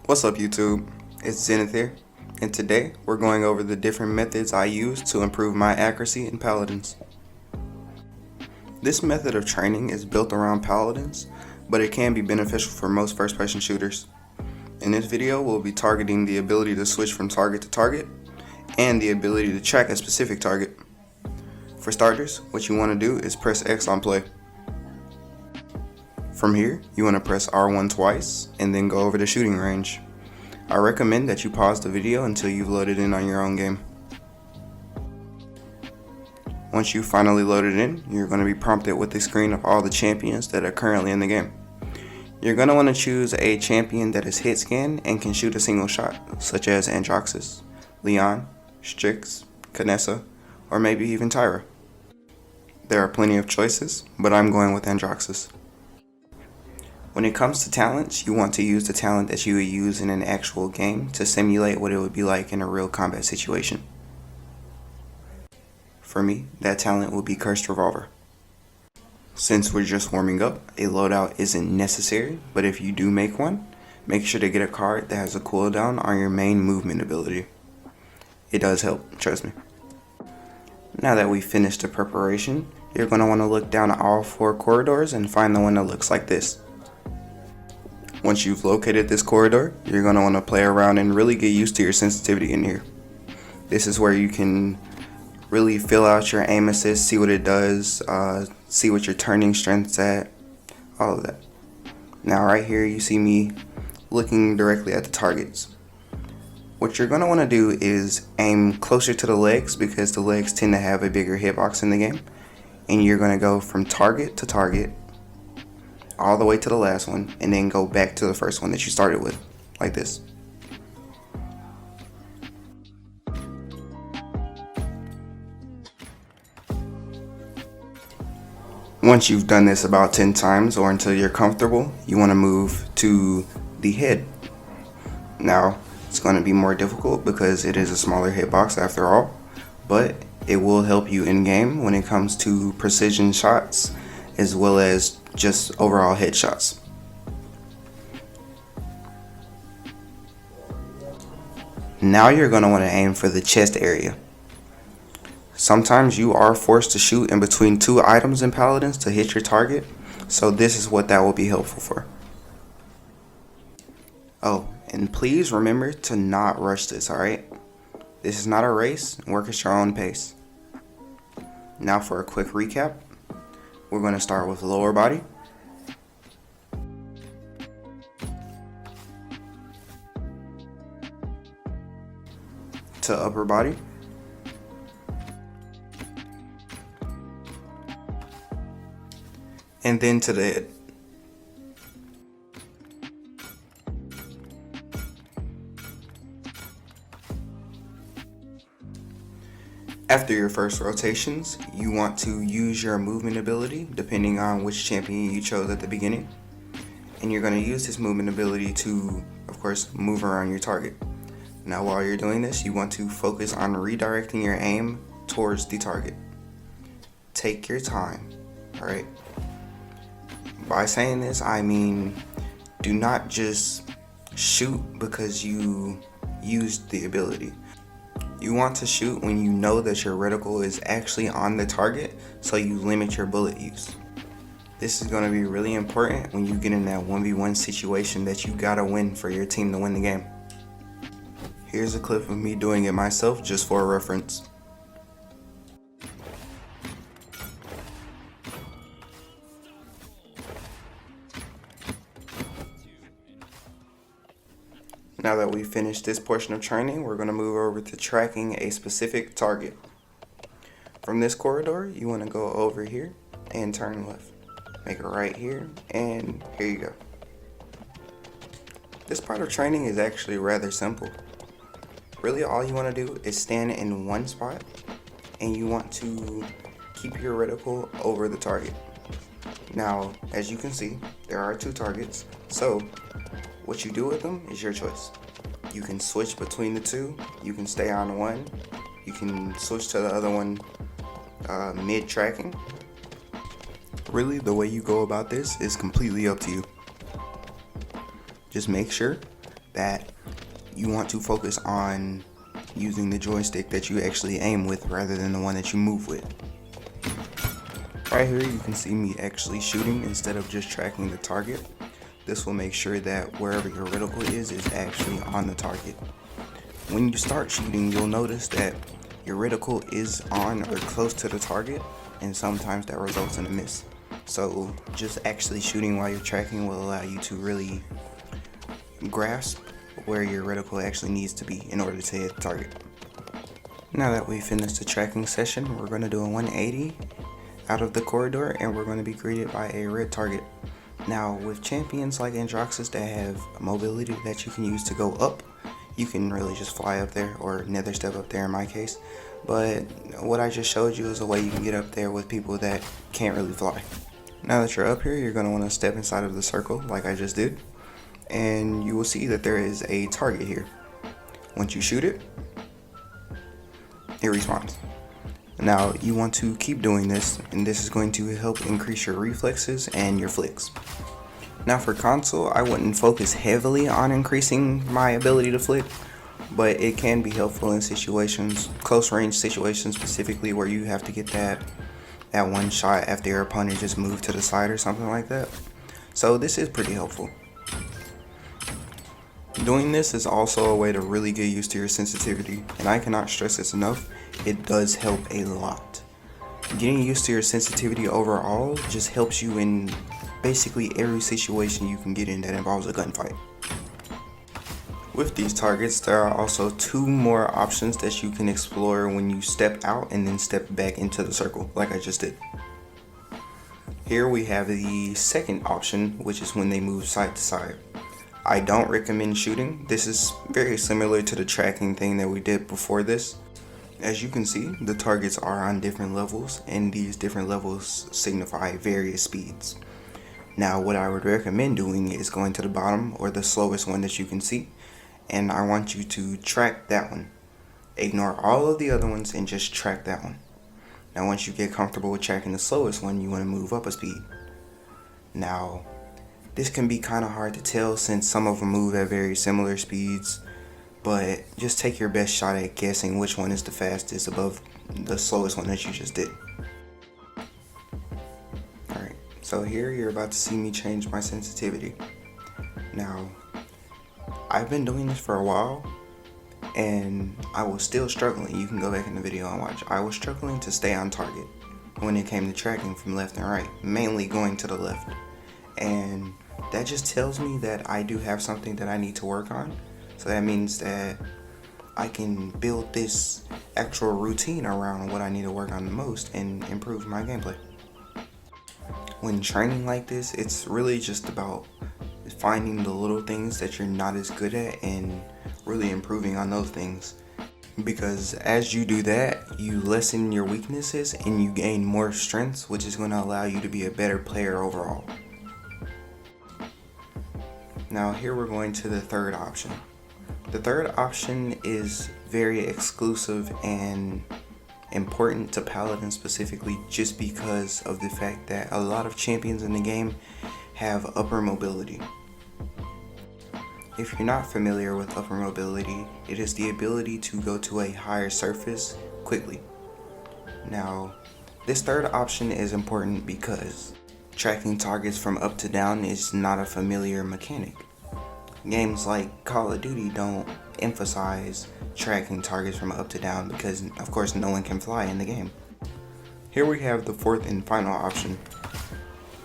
What's up YouTube? It's Zenith here, and today we're going over the different methods I use to improve my accuracy in Paladins. This method of training is built around Paladins, but it can be beneficial for most first-person shooters. In this video we'll be targeting the ability to switch from target to target, and the ability to track a specific target. For starters, what you want to do is press X on play. From here, you want to press R1 twice and then go over to shooting range. I recommend that you pause the video until you've loaded in on your own game. Once you've finally loaded in, you're going to be prompted with a screen of all the champions that are currently in the game. You're going to want to choose a champion that is hit scan and can shoot a single shot, such as Androxus, Leon, Strix, Canessa, or maybe even Tyra. There are plenty of choices, but I'm going with Androxus. When it comes to talents, you want to use the talent that you would use in an actual game to simulate what it would be like in a real combat situation. For me, that talent would be Cursed Revolver. Since we're just warming up, a loadout isn't necessary, but if you do make one, make sure to get a card that has a cooldown on your main movement ability. It does help, trust me. Now that we've finished the preparation, you're going to want to look down all 4 corridors and find the one that looks like this. Once you've located this corridor, you're going to want to play around and really get used to your sensitivity in here. This is where you can really fill out your aim assist, see what it does, see what your turning strength's at, all of that. Now right here you see me looking directly at the targets. What you're going to want to do is aim closer to the legs because the legs tend to have a bigger hitbox in the game. And you're going to go from target to target all the way to the last one and then go back to the first one that you started with, like this. Once you've done this about 10 times or until you're comfortable, you want to move to the head. Now, it's going to be more difficult because it is a smaller hitbox after all, but it will help you in game when it comes to precision shots as well as just overall headshots. Now you're going to want to aim for the chest area. Sometimes you are forced to shoot in between 2 items in Paladins to hit your target, so this is what that will be helpful for. Oh, and please remember to not rush this, alright? This is not a race, work at your own pace. Now for a quick recap, we're going to start with lower body. To upper body. And then to the head. After your first rotations, you want to use your movement ability depending on which champion you chose at the beginning. And you're going to use this movement ability to, of course, move around your target. Now while you're doing this, you want to focus on redirecting your aim towards the target. Take your time, alright? By saying this, I mean do not just shoot because you used the ability. You want to shoot when you know that your reticle is actually on the target, so you limit your bullet use. This is going to be really important when you get in that 1v1 situation that you gotta win for your team to win the game. Here's a clip of me doing it myself just for a reference. Now that we've finished this portion of training, we're going to move over to tracking a specific target. From this corridor, you want to go over here and turn left. Make a right here, and here you go. This part of training is actually rather simple. Really all you want to do is stand in one spot, and you want to keep your reticle over the target. Now, as you can see, there are 2 targets, so what you do with them is your choice. You can switch between the 2, you can stay on one, you can switch to the other one mid-tracking. Really, the way you go about this is completely up to you. Just make sure that you want to focus on using the joystick that you actually aim with rather than the one that you move with. Right here you can see me actually shooting instead of just tracking the target. This will make sure that wherever your reticle is actually on the target. When you start shooting, you'll notice that your reticle is on or close to the target, and sometimes that results in a miss. So just actually shooting while you're tracking will allow you to really grasp where your reticle actually needs to be in order to hit the target. Now that we've finished the tracking session, we're going to do a 180 out of the corridor, and we're going to be greeted by a red target. Now with champions like Androxus that have mobility that you can use to go up, you can really just fly up there, or nether step up there in my case. But what I just showed you is a way you can get up there with people that can't really fly. Now that you're up here, you're going to want to step inside of the circle like I just did, and you will see that there is a target here. Once you shoot it, it respawns. Now you want to keep doing this, and this is going to help increase your reflexes and your flicks. Now for console, I wouldn't focus heavily on increasing my ability to flick, but it can be helpful in situations, close range situations specifically, where you have to get that one shot after your opponent just moved to the side or something like that. So this is pretty helpful. Doing this is also a way to really get used to your sensitivity, and I cannot stress this enough, it does help a lot. Getting used to your sensitivity overall just helps you in basically every situation you can get in that involves a gunfight. With these targets, there are also two more options that you can explore when you step out and then step back into the circle, like I just did. Here we have the second option, which is when they move side to side. I don't recommend shooting. This is very similar to the tracking thing that we did before this. As you can see, the targets are on different levels, and these different levels signify various speeds. Now what I would recommend doing is going to the bottom, or the slowest one that you can see, and I want you to track that one. Ignore all of the other ones and just track that one. Now once you get comfortable with tracking the slowest one, you want to move up a speed. Now this can be kind of hard to tell since some of them move at very similar speeds, but just take your best shot at guessing which one is the fastest above the slowest one that you just did. Alright, so here you're about to see me change my sensitivity. Now, I've been doing this for a while, and I was still struggling. You can go back in the video and watch. I was struggling to stay on target when it came to tracking from left and right, mainly going to the left. And that just tells me that I do have something that I need to work on. So that means that I can build this actual routine around what I need to work on the most and improve my gameplay. When training like this, it's really just about finding the little things that you're not as good at and really improving on those things. Because as you do that, you lessen your weaknesses and you gain more strengths, which is going to allow you to be a better player overall. Now here we're going to the third option. The third option is very exclusive and important to Paladins specifically, just because of the fact that a lot of champions in the game have upper mobility. If you're not familiar with upper mobility, it is the ability to go to a higher surface quickly. Now, this third option is important because tracking targets from up to down is not a familiar mechanic. Games like Call of Duty don't emphasize tracking targets from up to down because, of course, no one can fly in the game. Here we have the fourth and final option.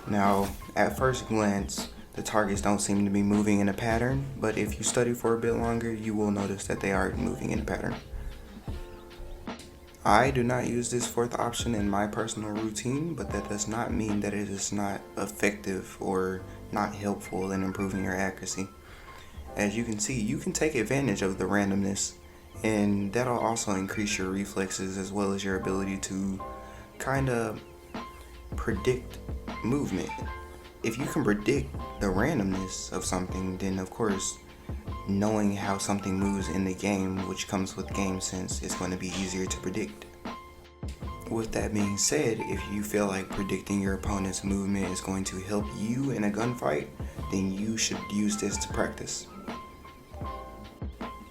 Now, at first glance, the targets don't seem to be moving in a pattern, but if you study for a bit longer, you will notice that they are moving in a pattern. I do not use this fourth option in my personal routine, but that does not mean that it is not effective or not helpful in improving your accuracy. As you can see, you can take advantage of the randomness, and that'll also increase your reflexes as well as your ability to kind of predict movement. If you can predict the randomness of something, then of course knowing how something moves in the game, which comes with game sense, is going to be easier to predict. With that being said, if you feel like predicting your opponent's movement is going to help you in a gunfight, then you should use this to practice.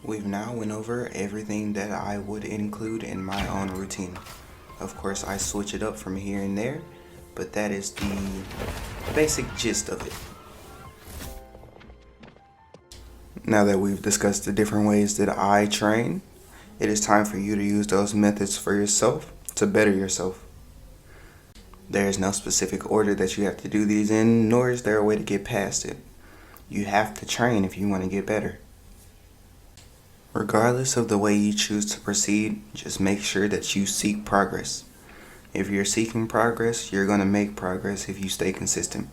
We've now went over everything that I would include in my own routine. Of course, I switch it up from here and there, but that is the basic gist of it. Now that we've discussed the different ways that I train, it is time for you to use those methods for yourself to better yourself. There is no specific order that you have to do these in, nor is there a way to get past it. You have to train if you want to get better. Regardless of the way you choose to proceed, just make sure that you seek progress. If you're seeking progress, you're going to make progress if you stay consistent.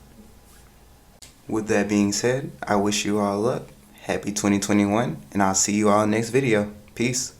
With that being said, I wish you all luck. Happy 2021, and I'll see you all next video. Peace.